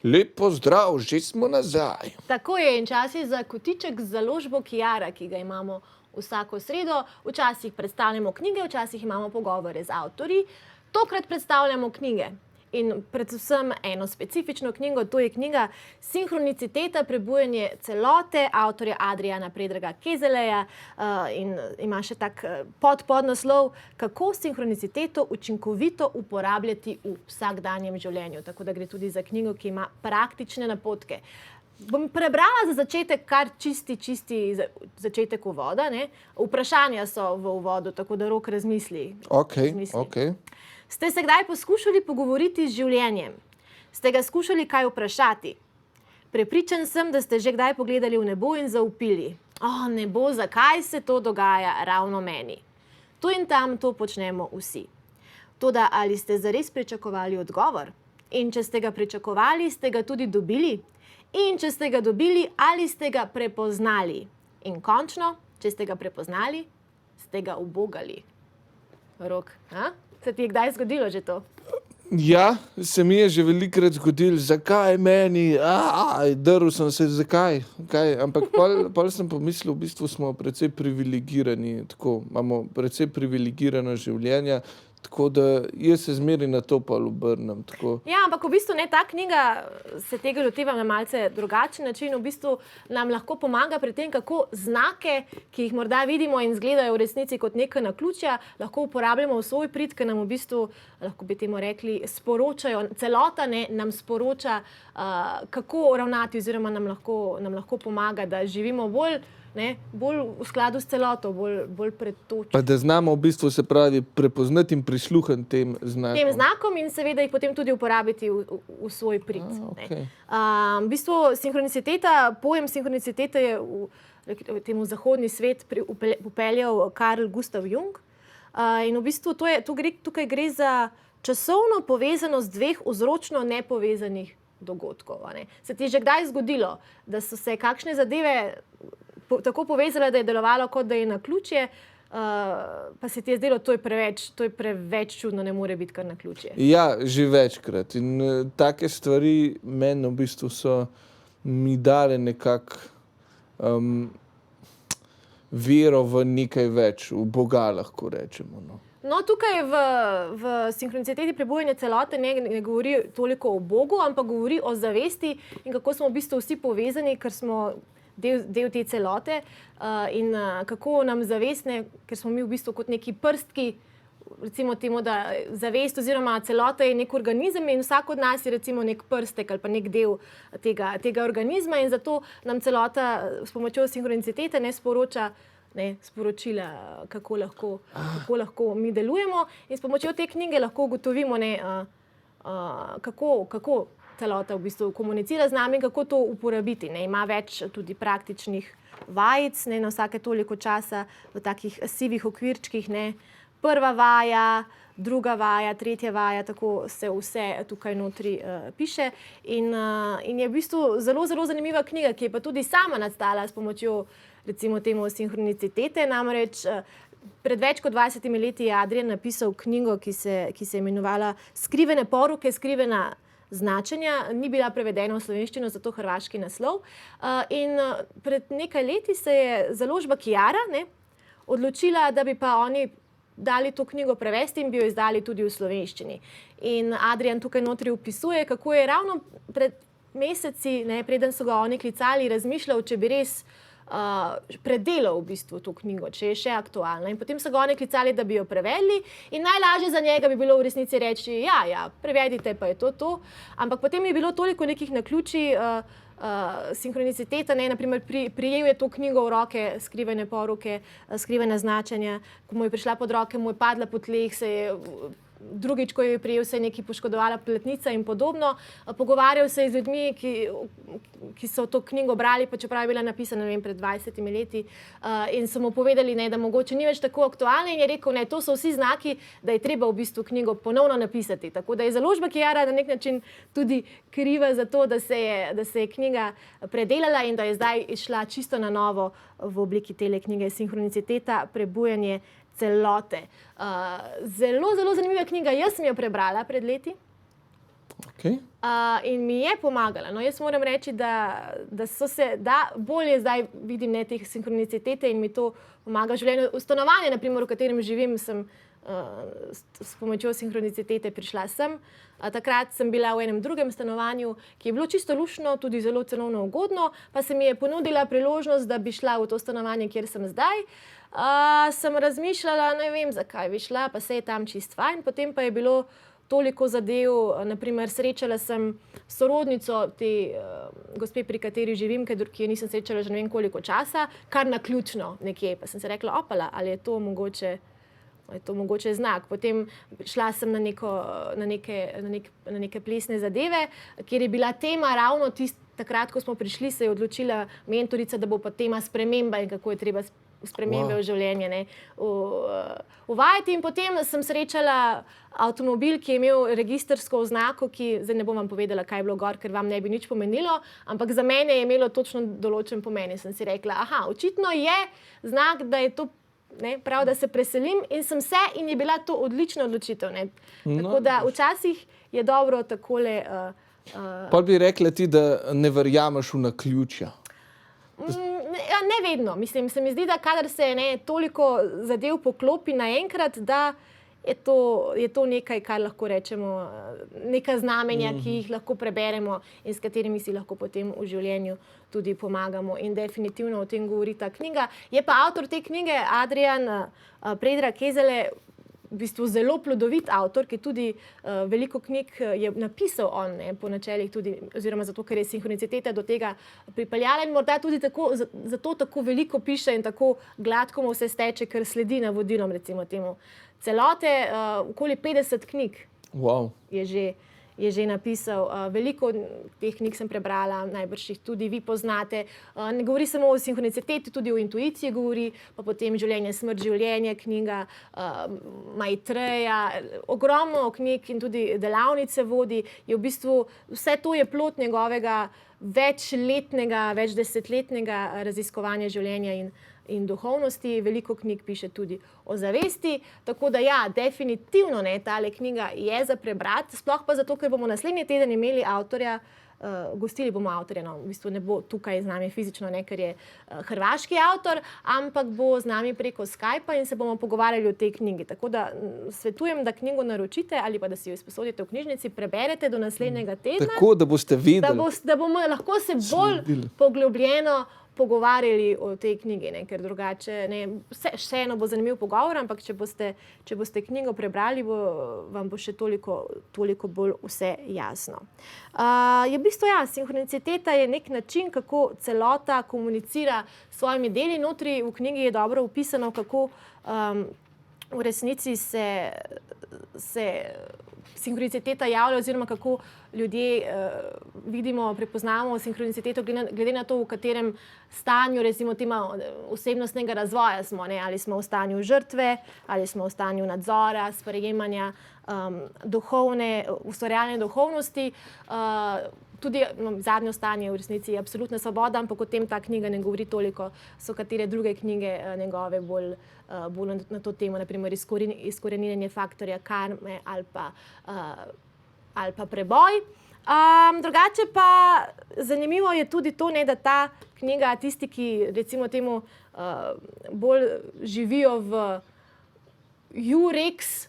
Lep pozdrav, že smo nazaj. Tako je in čas je za kotiček z založbo Kiara, ki ga imamo vsako sredo. Včasih predstavljamo knjige, včasih imamo pogovore z avtorji. Tokrat predstavljamo knjige in predvsem eno specifično knjigo, to je knjiga Sinhroniciteta, prebujanje celote, avtorja Adriana Predraga Kezeleja in ima še tak podnaslov, kako sinhroniciteto učinkovito uporabljati v vsakdanjem življenju. Tako da gre tudi za knjigo, ki ima praktične napotke. Bom prebrala za začetek kar čisti začetek uvoda. Vprašanja so v uvodu, tako da Rok razmisli. Okay. Ste se kdaj poskušali pogovoriti z življenjem? Ste ga skušali kaj vprašati? Prepričan sem, da ste že kdaj pogledali v nebo in zaupili. Nebo, zakaj se to dogaja ravno meni? Tu in tam to počnemo vsi. Toda ali ste zares pričakovali odgovor? In če ste ga pričakovali, ste ga tudi dobili? In če ste ga dobili, ali ste ga prepoznali? In končno, če ste ga prepoznali, ste ga ubogali. Rok, se ti je kdaj zgodilo že to? Ja, se mi je že velikokrat zgodilo, zakaj meni, drl sem se, zakaj, ampak pol sem pomislil, v bistvu smo precej privilegirani, tako, imamo precej privilegirano življenje, tako da jaz se zmeraj na to pol obrnem. Ja, ampak v bistvu ta knjiga se tega loteva na malce drugačen način, v bistvu nam lahko pomaga pri tem, kako znake, ki jih morda vidimo in izgledajo v resnici kot neka naključja, lahko uporabljamo v svoj prid, ker nam v bistvu, lahko bi temu rekli, sporočajo, celota nam sporoča, kako ravnati oziroma nam lahko pomaga, da živimo bolj v skladu s celoto, bolj pretočno. Pa da znamo v bistvu, se pravi, prepoznati in prisluhniti tem znakom. Tem znakom in seveda jih potem tudi uporabiti v svoj prid. V bistvu pojem sinhronicitete je v temu zahodni svet popeljal Carl Gustav Jung. In v bistvu tukaj gre za časovno povezanost dveh vzročno nepovezanih dogodkov. Se ti je že kdaj zgodilo, da so se kakšne zadeve tako povezala, da je delovalo, kot da je naključje, pa se ti je zdelo, to je preveč čudno, ne more biti kar naključje. Ja, že večkrat. In take stvari meni v bistvu so mi dale nekako vero v nekaj več, v Boga lahko rečemo. No, tukaj v sinhroniciteti prebujanja celote ne govori toliko o Bogu, ampak govori o zavesti in kako smo v bistvu vsi povezani, ker smo del te celote in kako nam zavestne, ker smo mi v bistvu kot neki prstki, recimo temu, da zavest oziroma celota je nek organizem in vsak od nas je recimo nek prstek ali pa nek del tega organizma in zato nam celota s pomočjo sinhronicitete sporoča sporočila, kako lahko mi delujemo in s pomočjo te knjige lahko ugotovimo, kako celota v bistvu komunicira z nami, kako to uporabiti. Ima več tudi praktičnih vajic, na vsake toliko časa v takih sivih okvirčkih. Prva vaja, druga vaja, tretja vaja, tako se vse tukaj notri piše. In je v bistvu zelo zanimiva knjiga, ki je pa tudi sama nastala s pomočjo recimo temu sinhronicitete. Namreč pred več kot 20 leti je Adrian napisal knjigo, ki se je imenovala Skrivene poruke, skrivena značenja, ni bila prevedena v slovenščino, zato hrvaški naslov. In pred nekaj leti se je založba Kiara odločila, da bi pa oni dali to knjigo prevesti in bi jo izdali tudi v slovenščini. In Adrian tukaj notri opisuje, kako je ravno pred meseci, preden so ga oni klicali, razmišljal, če bi res predelal v bistvu to knjigo, če je še aktualna. In potem so ga oni klicali, da bi jo prevedli in najlažje za njega bi bilo v resnici reči, ja, prevedite, pa je to. Ampak potem je bilo toliko nekih naključij, sinhroniciteta, naprimer prijel je to knjigo v roke, Skrivene poruke, skrivena značenja, ko mu je prišla pod roke, mu je padla po tleh, drugič, ko je prijel, se je nekaj poškodovala platnica in podobno. Pogovarjal se je z ljudmi, ki so to knjigo brali, pa čeprav je bila napisana, pred 20 leti, in so mu povedali, da mogoče ni več tako aktualna in je rekel, to so vsi znaki, da je treba v bistvu knjigo ponovno napisati. Tako da je založba Kiara na nek način tudi kriva za to, da se je knjiga predelala in da je zdaj išla čisto na novo v obliki tele knjige Sinhroniciteta, prebujanje celote. Zelo zanimiva knjiga, jaz sem jo prebrala pred leti. Okay. In mi je pomagala. No, jaz moram reči, da bolje zdaj vidim teh sinhronicitete in mi to pomaga v življenju. V stanovanju, naprimer, v katerem živim, sem s pomočjo sinhronicitete prišla sem. Takrat sem bila v enem drugem stanovanju, ki je bilo čisto luštno, tudi zelo cenovno ugodno, pa se mi je ponudila priložnost, da bi šla v to stanovanje, kjer sem zdaj. Sem razmišljala, ne vem, zakaj bi šla, pa se je tam čist fajn. Potem pa je bilo toliko zadev, naprimer srečala sem sorodnico te gospe, pri kateri živim, ki jo nisem srečala že ne vem koliko časa, kar naključno nekje. Pa sem se rekla, opala, ali je to mogoče znak. Potem šla sem na neke plesne zadeve, kjer je bila tema ravno takrat, ko smo prišli, se je odločila mentorica, da bo pa tema sprememba in kako je treba spremembe v življenje uvajati. In potem sem srečala avtomobil, ki je imel registrsko oznako, zdaj ne bom vam povedala, kaj je bilo gor, ker vam ne bi nič pomenilo, ampak za mene je imelo točno določen pomen. Sem si rekla, očitno je znak, da je to prav, da se preselim, in je bila to odlična odločitev. Tako da včasih je dobro takole. Pa bi rekla ti, da ne verjameš v naključja? Ne vedno. Mislim, se mi zdi, da kadar se toliko zadev poklopi naenkrat, da je to nekaj, kar lahko rečemo, neka znamenja, ki jih lahko preberemo in s katerimi si lahko potem v življenju tudi pomagamo. In definitivno o tem govori ta knjiga. Je pa avtor te knjige, Adrian Predrag Kezele, v bistvu zelo plodovit avtor, ki tudi veliko knjig je napisal on, po načelih tudi, oziroma zato, ker je sinhroniciteta do tega pripeljala in morda tudi zato tako veliko piše in tako gladko mu vse steče, ker sledi navodilom, recimo temu. Celote, okoli 50 knjig je že napisal. Veliko teh knjig sem prebrala, najbrž jih tudi vi poznate. Ne govori samo o sinhroniciteti, tudi o intuiciji govori, pa potem Življenje, smrt, življenje, knjiga Maitreja. Ogromno knjig in tudi delavnice vodi. V bistvu vse to je plod njegovega večdesetletnega raziskovanja življenja in duhovnosti. Veliko knjig piše tudi o zavesti, tako da definitivno tale knjiga je za prebrati, sploh pa zato, ker bomo naslednji teden imeli avtorja, gostili bomo avtorja, v bistvu ne bo tukaj z nami fizično, ker je hrvaški avtor, ampak bo z nami preko Skypa in se bomo pogovarjali o tej knjigi. Tako da svetujem, da knjigo naročite ali pa da si jo izposodite v knjižnici, preberete do naslednjega tedna. Tako, da boste videli. Da bomo lahko se bolj poglobljeno pogovarjali o tej knjigi, ker drugače vseeno bo zanimiv pogovor, ampak če boste knjigo prebrali, vam bo še toliko bolj vse jasno. Je v bistvu sinhroniciteta je nek način, kako celota komunicira s svojimi deli. Notri v knjigi je dobro opisano, kako v resnici se sinhroniciteta javlja, oziroma kako ljudje vidimo, prepoznamo sinhroniciteto glede na to, v katerem stanju, recimo tema osebnostnega razvoja smo, ali smo v stanju žrtve, ali smo v stanju nadzora, sprejemanja ustvarjalne duhovnosti. Tudi zadnjo stanje v resnici je absolutna svoboda, ampak o tem ta knjiga ne govori toliko, so katere druge knjige njegove bolj na to temo, naprimer izkoreninjenje faktorja karme ali pa preboj. Drugače pa zanimivo je tudi to, da ta knjiga, tisti, ki recimo temu bolj živijo v Jurex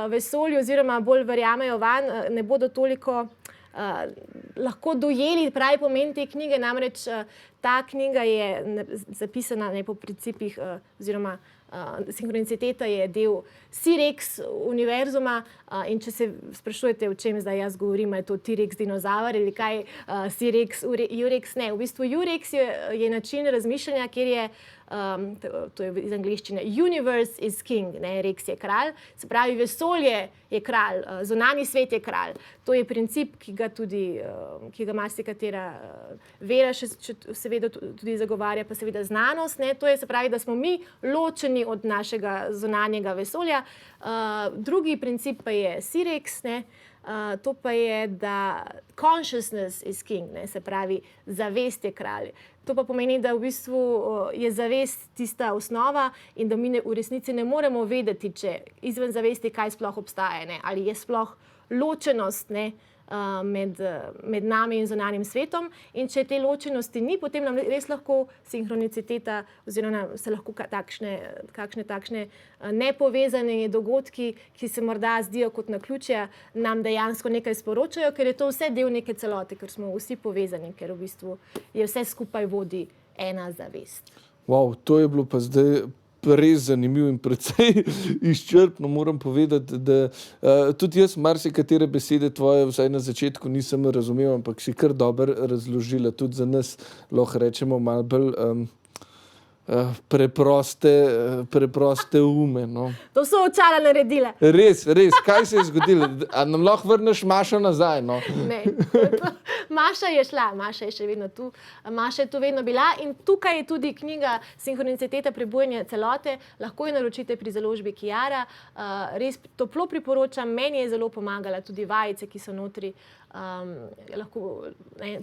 vesolju oziroma bolj verjamejo vanj, ne bodo toliko lahko dojeli pravi pomen te knjige. Namreč ta knjiga je zapisana po principih oziroma sinhroniciteta je del T-Rex univerzuma, in če se sprašujete, o čem zdaj jaz govorim, je to T-Rex dinozaver ali kaj, T-Rex, Jurex, ne. V bistvu Jurex je način razmišljanja, kjer je, to je iz angleščine, universe is king, Rex je kralj, se pravi vesolje je kralj, zunanji svet je kralj. To je princip, ki ga marsikatera vera še seveda tudi zagovarja, pa seveda znanost. To je, se pravi, da smo mi ločeni od našega zunanjega vesolja. Drugi princip pa je T-Rex, to pa je, da consciousness is king, se pravi, zavest je kralj. To pa pomeni, da v bistvu je zavest tista osnova in da mi v resnici ne moremo vedeti, če izven zavesti kaj sploh obstaja, ali je sploh ločenost med nami in zunanjim svetom. In če te ločenosti ni, potem nam res lahko sinhroniciteta oziroma se lahko kakšne takšne nepovezane dogodki, ki se morda zdijo kot naključja, nam dejansko nekaj sporočajo, ker je to vse del neke celote, ker smo vsi povezani, ker v bistvu je vse skupaj vodi ena zavest. Wow, to je bilo pa zdaj res zanimivo in precej izčrpno. Moram povedati, da tudi jaz marsikatere besede tvoje vsaj na začetku nisem razumel, ampak si kar dobro razložila. Tudi za nas lahko rečemo malo bolj preproste ume. No. To so očala naredile. Res, kaj se je zgodilo? A nam lahko vrneš Mašo nazaj? No? Ne, Maša je šla, Maša je še vedno tu, Maša je tu vedno bila in tukaj je tudi knjiga Sinhroniciteta prebujanja celote, lahko jo naročite pri založbi Kiara, res toplo priporočam, meni je zelo pomagala, tudi vajice, ki so notri, lahko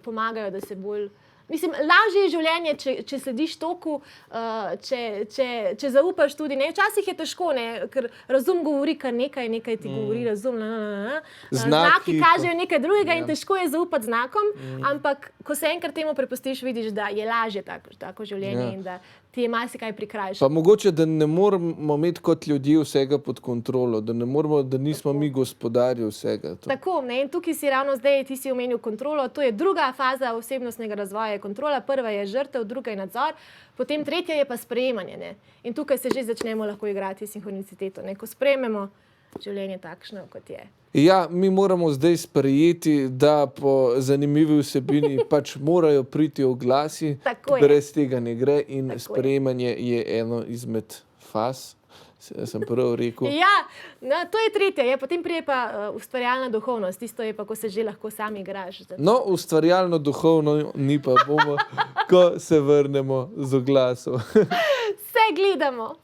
pomagajo, da se bolj. Mislim, lažje je življenje, če slediš toku, če zaupaš tudi. Ne? Včasih je težko, ne? Ker razum govori kar nekaj ti govori razum. Znaki kažejo nekaj drugega in težko je zaupati znakom, ampak ko se enkrat temu prepustiš, vidiš, da je lažje tako življenje in da ti je marsikaj prikrajšano. Pa mogoče, da ne moramo imeti kot ljudje vsega pod kontrolo, da nismo mi gospodarji vsega. Tako, ne? In tukaj si ravno zdaj, ti si omenil kontrolo, to je druga faza osebnostnega razvoja, je kontrola, prva je žrtev, druga je nadzor, potem tretja je pa sprejemanje. Ne? In tukaj se že začnemo lahko igrati sinhroniciteto, ne? Ko sprejmemo življenje takšno, kot je. Ja, mi moramo zdaj sprejeti, da po zanimivi vsebini pač morajo priti oglasi, brez tega ne gre in sprejemanje je eno izmed faz. Sem prav rekel. Ja, no, to je tretje, potem prije pa ustvarjalna duhovnost, tisto je pa, ko se že lahko sam igraš. No, ustvarjalno duhovno ni pa bomo, ko se vrnemo z oglasov. Se gledamo.